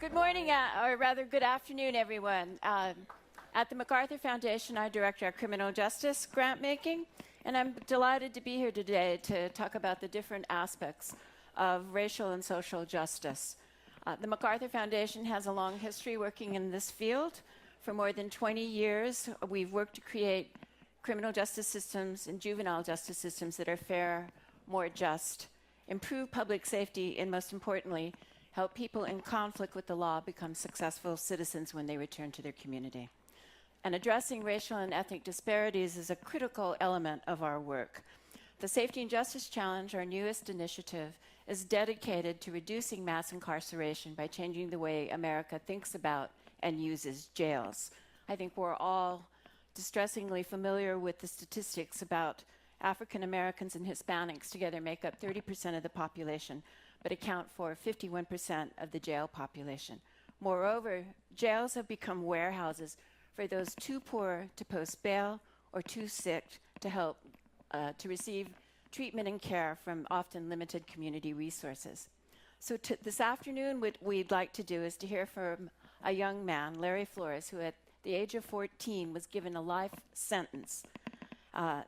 Good morning, or rather good afternoon, everyone. At the MacArthur Foundation, I direct our criminal justice grant making, and I'm delighted to be here today to talk about the different aspects of racial and social justice. The MacArthur Foundation has a long history working in this field. For more than 20 years, we've worked to create criminal justice systems and juvenile justice systems that are fair, more just, improve public safety, and most importantly, help people in conflict with the law become successful citizens when they return to their community. And addressing racial and ethnic disparities is a critical element of our work. The Safety and Justice Challenge, our newest initiative, is dedicated to reducing mass incarceration by changing the way America thinks about and uses jails. I think we're all distressingly familiar with the statistics about African Americans and Hispanics together make up 30% of the population, but account for 51% of the jail population. Moreover, jails have become warehouses for those too poor to post bail or too sick to receive treatment and care from often limited community resources. So this afternoon, what we'd like to do is to hear from a young man, Larry Flores, who at the age of 14 was given a life sentence.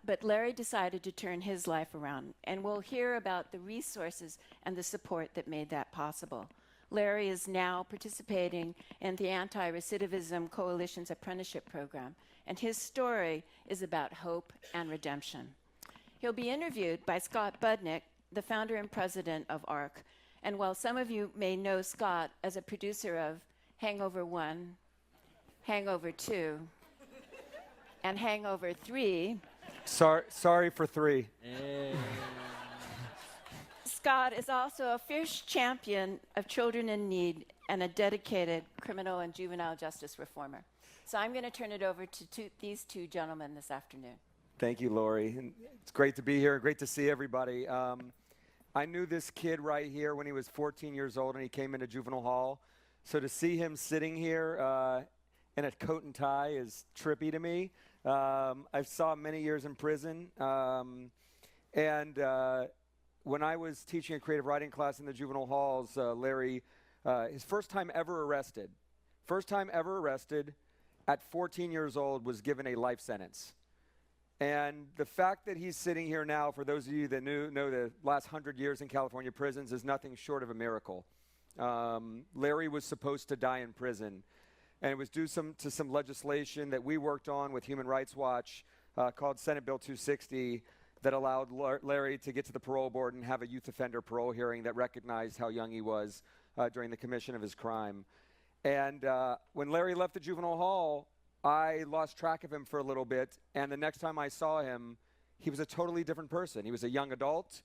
But Larry decided to turn his life around, and we'll hear about the resources and the support that made that possible. Larry is now participating in the Anti-Recidivism Coalition's apprenticeship program, and his story is about hope and redemption. He'll be interviewed by Scott Budnick, the founder and president of ARC. And while some of you may know Scott as a producer of Hangover 1, Hangover 2, and Hangover 3, Sorry for 3. Scott is also a fierce champion of children in need and a dedicated criminal and juvenile justice reformer. So I'm going to turn it over to these two gentlemen this afternoon. Thank you, Laurie. And it's great to be here. Great to see everybody. I knew this kid right here when he was 14 years old and he came into juvenile hall. So to see him sitting here in a coat and tie is trippy to me. I saw him many years in prison. When I was teaching a creative writing class in the juvenile halls, Larry, his first time ever arrested at 14 years old, was given a life sentence. And the fact that he's sitting here now, for those of you that know the last 100 years in California prisons, is nothing short of a miracle. Larry was supposed to die in prison. And it was due to some legislation that we worked on with Human Rights Watch called Senate Bill 260 that allowed Larry to get to the parole board and have a youth offender parole hearing that recognized how young he was during the commission of his crime. And when Larry left the juvenile hall, I lost track of him for a little bit. And the next time I saw him, he was a totally different person. He was a young adult.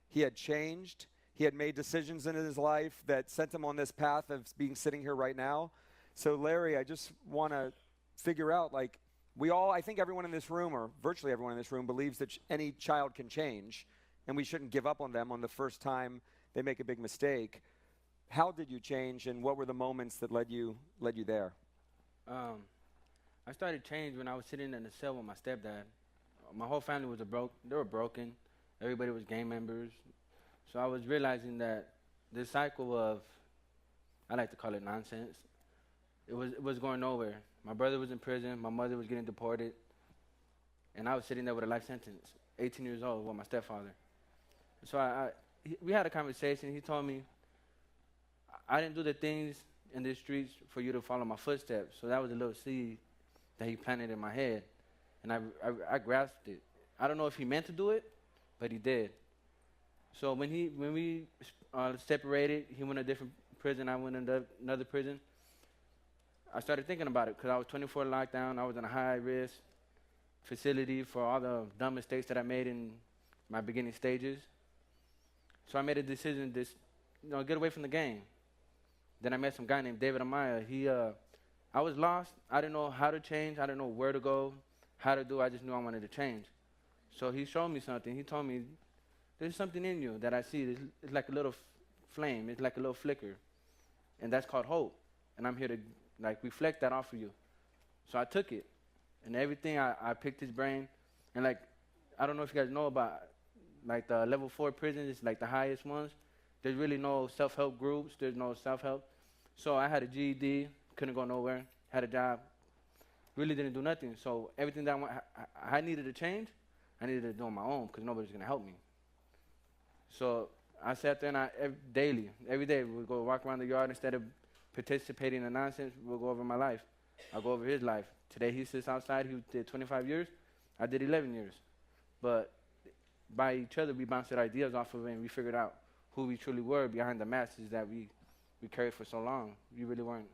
He had changed. He had made decisions in his life that sent him on this path of being sitting here right now. So Larry, I just want to figure out, like, I think everyone in this room, or virtually everyone in this room, believes that any child can change, and we shouldn't give up on them on the first time they make a big mistake. How did you change, and what were the moments that led you there? I started change when I was sitting in the cell with my stepdad. My whole family was they were broken. Everybody was gang members. So I was realizing that this cycle of, I like to call it nonsense, it was going nowhere. My brother was in prison, my mother was getting deported, and I was sitting there with a life sentence, 18 years old, with my stepfather. So we had a conversation. He told me, I didn't do the things in the streets for you to follow my footsteps. So that was a little seed that he planted in my head, and I grasped it. I don't know if he meant to do it, but he did. So when we separated, he went to a different prison, I went into another prison. I started thinking about it because I was 24 lockdown. I was in a high-risk facility for all the dumb mistakes that I made in my beginning stages. So I made a decision to get away from the game. Then I met some guy named David Amaya. I was lost. I didn't know how to change. I didn't know where to go, how to do. I just knew I wanted to change. So he showed me something. He told me, there's something in you that I see. It's like a little flame. It's like a little flicker. And that's called hope. And I'm here to reflect that off of you. So I took it. And everything, I picked his brain. And I don't know if you guys know about the level 4 prisons, it's like the highest ones. There's really no self-help groups. There's no self-help. So I had a GED, couldn't go nowhere, had a job, really didn't do nothing. So everything that I needed to change, I needed to do on my own because nobody's going to help me. So I sat there and every day, we would go walk around the yard. Instead of participating in nonsense, we'll go over my life. I'll go over his life. Today he sits outside. He did 25 years. I did 11 years. But by each other, we bounced ideas off of it, and we figured out who we truly were behind the masks that we carried for so long. We really weren't.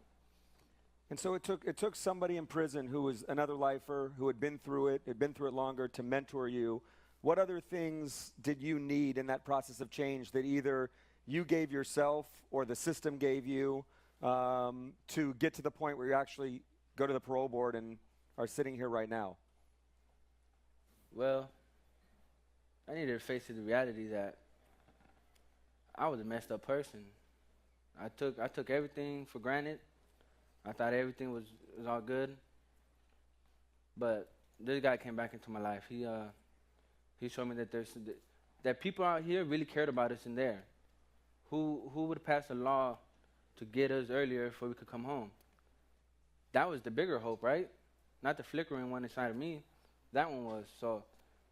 And so it took somebody in prison who was another lifer, who had been through it longer, to mentor you. What other things did you need in that process of change that either you gave yourself or the system gave you to get to the point where you actually go to the parole board and are sitting here right now? Well, I needed to face the reality that I was a messed up person. I took everything for granted. I thought everything was all good. But this guy came back into my life. He showed me that that people out here really cared about us in there. Who would pass a law to get us earlier before we could come home? That was the bigger hope, right? Not the flickering one inside of me. That one was. So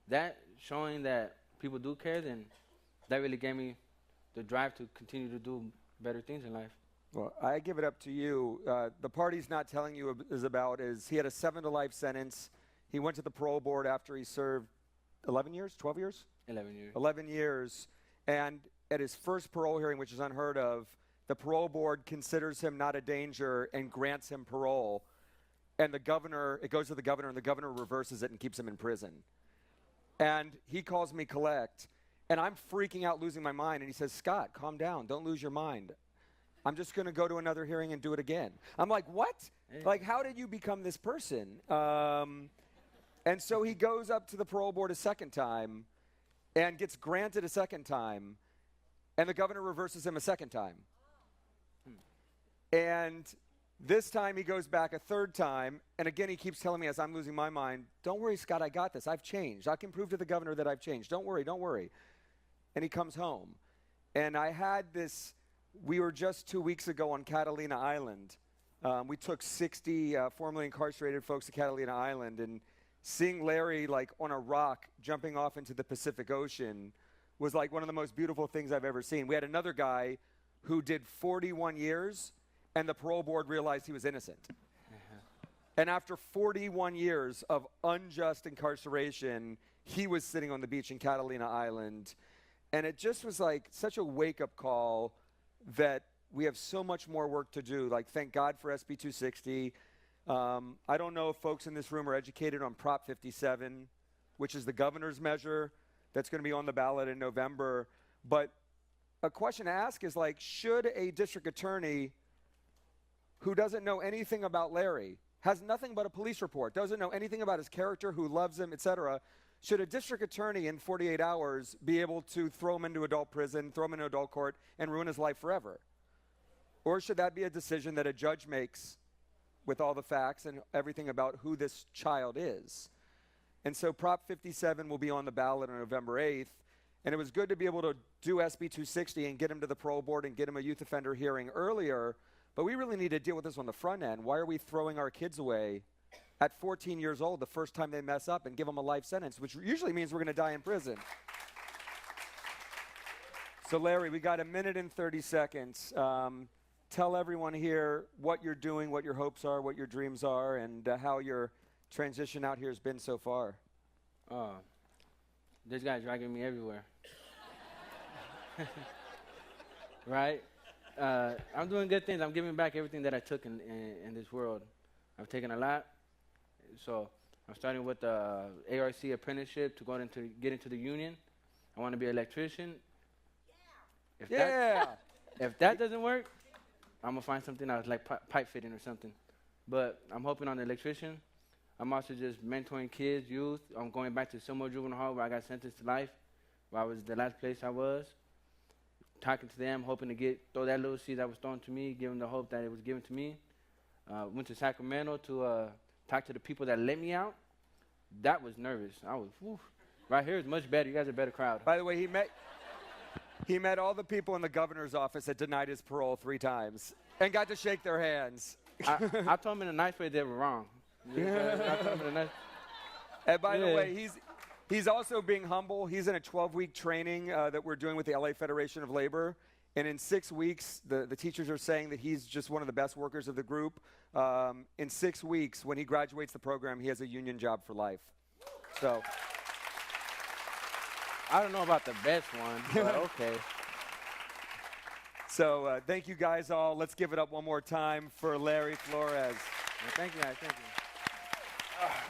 that showing that people do care, then that really gave me the drive to continue to do better things in life. Well, I give it up to you. The part he's not telling you is he had a 7-to-life sentence. He went to the parole board after he served 11 years, 12 years? 11 years. 11 years. And at his first parole hearing, which is unheard of, the parole board considers him not a danger and grants him parole. And it goes to the governor, and the governor reverses it and keeps him in prison. And he calls me collect, and I'm freaking out, losing my mind. And he says, Scott, calm down. Don't lose your mind. I'm just going to go to another hearing and do it again. I'm like, what? Hey. Like, how did you become this person? And so he goes up to the parole board a second time and gets granted a second time, and the governor reverses him a second time. And this time he goes back a third time, and again he keeps telling me as I'm losing my mind, don't worry, Scott, I got this. I've changed. I can prove to the governor that I've changed. Don't worry, don't worry. And he comes home. And I had this, we were just 2 weeks ago on Catalina Island. We took 60 formerly incarcerated folks to Catalina Island, and seeing Larry like on a rock jumping off into the Pacific Ocean was like one of the most beautiful things I've ever seen. We had another guy who did 41 years, and the parole board realized he was innocent. And after 41 years of unjust incarceration, he was sitting on the beach in Catalina Island. And it just was like such a wake-up call that we have so much more work to do. Like, thank God for SB 260. I don't know if folks in this room are educated on Prop 57, which is the governor's measure that's going to be on the ballot in November. But a question to ask is, like, should a district attorney who doesn't know anything about Larry, has nothing but a police report, doesn't know anything about his character, who loves him, etc., should a district attorney in 48 hours be able to throw him into adult prison, throw him into adult court, and ruin his life forever? Or should that be a decision that a judge makes with all the facts and everything about who this child is? And so Prop 57 will be on the ballot on November 8th. And it was good to be able to do SB 260 and get him to the parole board and get him a youth offender hearing earlier. But we really need to deal with this on the front end. Why are we throwing our kids away at 14 years old the first time they mess up and give them a life sentence, which usually means we're going to die in prison? So Larry, we got 1 minute and 30 seconds. Tell everyone here what you're doing, what your hopes are, what your dreams are, and how your transition out here has been so far. This guy's dragging me everywhere. Right? I'm doing good things. I'm giving back everything that I took in this world. I've taken a lot. So I'm starting with the ARC apprenticeship to get into the union. I want to be an electrician. If that doesn't work, I'm going to find something else, like pipe fitting or something. But I'm hoping on the electrician. I'm also just mentoring kids, youth. I'm going back to Silmar Juvenile Hall where I got sentenced to life, where I was the last place I was. Talking to them, hoping to throw that little seed that was thrown to me, give them the hope that it was given to me. Went to Sacramento to talk to the people that let me out. That was nervous. I was, whew. Right here is much better. You guys are a better crowd. By the way, He met all the people in the governor's office that denied his parole 3 times and got to shake their hands. I told him in a nice way they were wrong. I told him in a nice. And by the way, he's also being humble. He's in a 12-week training that we're doing with the LA Federation of Labor. And in 6 weeks, the teachers are saying that he's just one of the best workers of the group. In 6 weeks, when he graduates the program, he has a union job for life. So I don't know about the best one, but okay. So thank you guys all. Let's give it up one more time for Larry Flores. Well, thank you guys. Thank you.